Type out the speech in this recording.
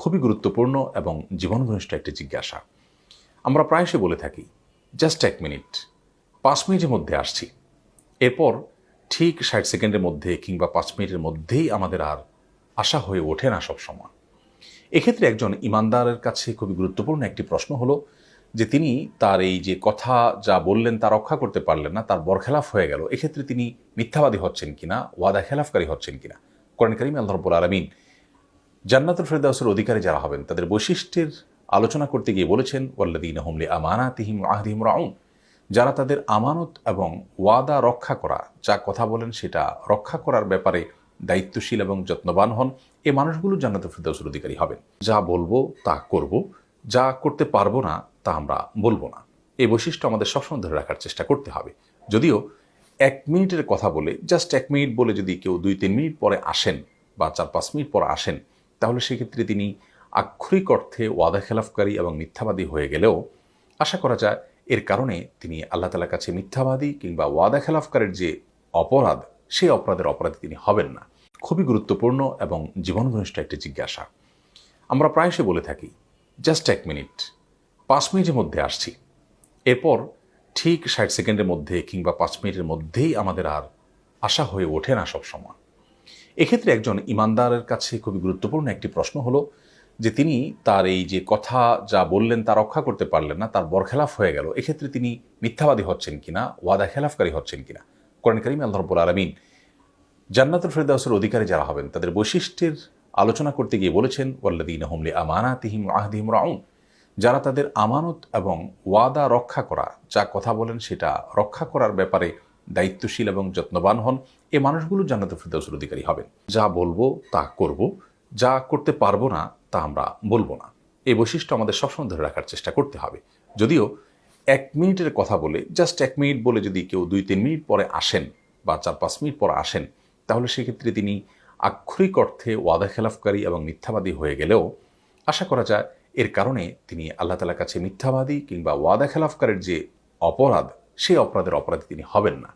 খুবই গুরুত্বপূর্ণ এবং জীবন ঘনিষ্ঠ একটি জিজ্ঞাসা। আমরা প্রায়শই বলে থাকি, জাস্ট 1 মিনিট, 5 মিনিটের মধ্যে আসছি। এরপর ঠিক 60 সেকেন্ডের মধ্যে কিংবা 5 মিনিটের মধ্যেই আমাদের আর আশা হয়ে ওঠে না সবসময়। এক্ষেত্রে একজন ইমানদারের কাছে খুবই গুরুত্বপূর্ণ একটি প্রশ্ন হলো যে তিনি তার এই যে কথা যা বললেন তা রক্ষা করতে পারলেন না, তার বরখেলাফ হয়ে গেল। এক্ষেত্রে তিনি মিথ্যাবাদী হচ্ছেন কিনা, ওয়াদা খেলাফকারী হচ্ছেন কিনা। কোরআন কারীমে আল্লাহ রাব্বুল আলামিন জান্নাতুল ফেরদাউসের অধিকারী যারা হবেন তাদের বৈশিষ্ট্যের আলোচনা করতে গিয়ে বলেছেন, ওয়াল্লাযীনা হুম লিআমানাতিহিম ওয়া আহদিহিম রাউন, যারা তাদের আমানত এবং ওয়াদা রক্ষা করা, যা কথা বলেন সেটা রক্ষা করার ব্যাপারে দায়িত্বশীল এবং যত্নবান হন, এই মানুষগুলো জান্নাতুল ফেরদাউসের অধিকারী হবেন। যা বলবো তা করব, যা করতে পারবো না তা আমরা বলবো না। এই বৈশিষ্ট্য আমাদের সবসময় ধরে রাখার চেষ্টা করতে হবে। যদিও 1 মিনিটের কথা বলে, জাস্ট 1 মিনিট বলে যদি কেউ 2-3 মিনিট পরে আসেন বা 4-5 মিনিট পরে আসেন, তাহলে সেক্ষেত্রে তিনি আক্ষরিক অর্থে ওয়াদা খেলাফকারী এবং মিথ্যাবাদী হয়ে গেলেও আশা করা যায় এর কারণে তিনি আল্লাহ তাআলার কাছে মিথ্যাবাদী কিংবা ওয়াদা খেলাফকারীর যে অপরাধ, সেই অপরাধের অপরাধী তিনি হবেন না। খুবই গুরুত্বপূর্ণ এবং জীবন ঘনিষ্ঠ একটি জিজ্ঞাসা। আমরা প্রায়শই বলে থাকি, জাস্ট 1 মিনিট, 5 মিনিটের মধ্যে আসছি। এরপর ঠিক 60 সেকেন্ডের মধ্যে কিংবা 5 মিনিটের মধ্যেই আমাদের আর আশা হয়ে ওঠে না সবসময়। এক্ষেত্রে একজন ইমানদারের কাছে খুবই গুরুত্বপূর্ণ একটি প্রশ্ন হলো যে তিনি তার এই যে কথা যা বললেন তা রক্ষা করতে পারলেন না, তার বরখেলাফ হয়ে গেল। এক্ষেত্রে তিনি মিথ্যাবাদী হচ্ছেন কিনা, ওয়াদা খেলাফকারী হচ্ছেন কিনা। কোরআন কারীমে আল্লাহ রাব্বুল আলামিন জান্নাতুল ফেরদাউসের অধিকারী যারা হবেন তাদের বৈশিষ্ট্যের আলোচনা করতে গিয়ে বলেছেন, ওয়াল্লাযীনা হুম লিআমানাতিহিম ওয়া আহদিহিম রাউন, যারা তাদের আমানত এবং ওয়াদা রক্ষা করা, যা কথা বলেন সেটা রক্ষা করার ব্যাপারে দায়িত্বশীল এবং যত্নবান হন, এই মানুষগুলো জান্নাতুল ফেরদাউসের অধিকারী হবেন। যা বলবো তা করব, যা করতে পারবো না তা আমরা বলবো না। এই বৈশিষ্ট্য আমাদের সবসময় ধরে রাখার চেষ্টা করতে হবে। যদিও 1 মিনিটের কথা বলে, জাস্ট 1 মিনিট বলে যদি কেউ 2-3 মিনিট পরে আসেন বা 4-5 মিনিট পরে আসেন, তাহলে সেক্ষেত্রে তিনি আক্ষরিক অর্থে ওয়াদা খেলাফকারী এবং মিথ্যাবাদী হয়ে গেলেও আশা করা যায় এর কারণে তিনি আল্লাহ তাআলার কাছে মিথ্যাবাদী কিংবা ওয়াদা খেলাফকারীর যে অপরাধ, সেই অপরাধের অপরাধী তিনি হবেন না।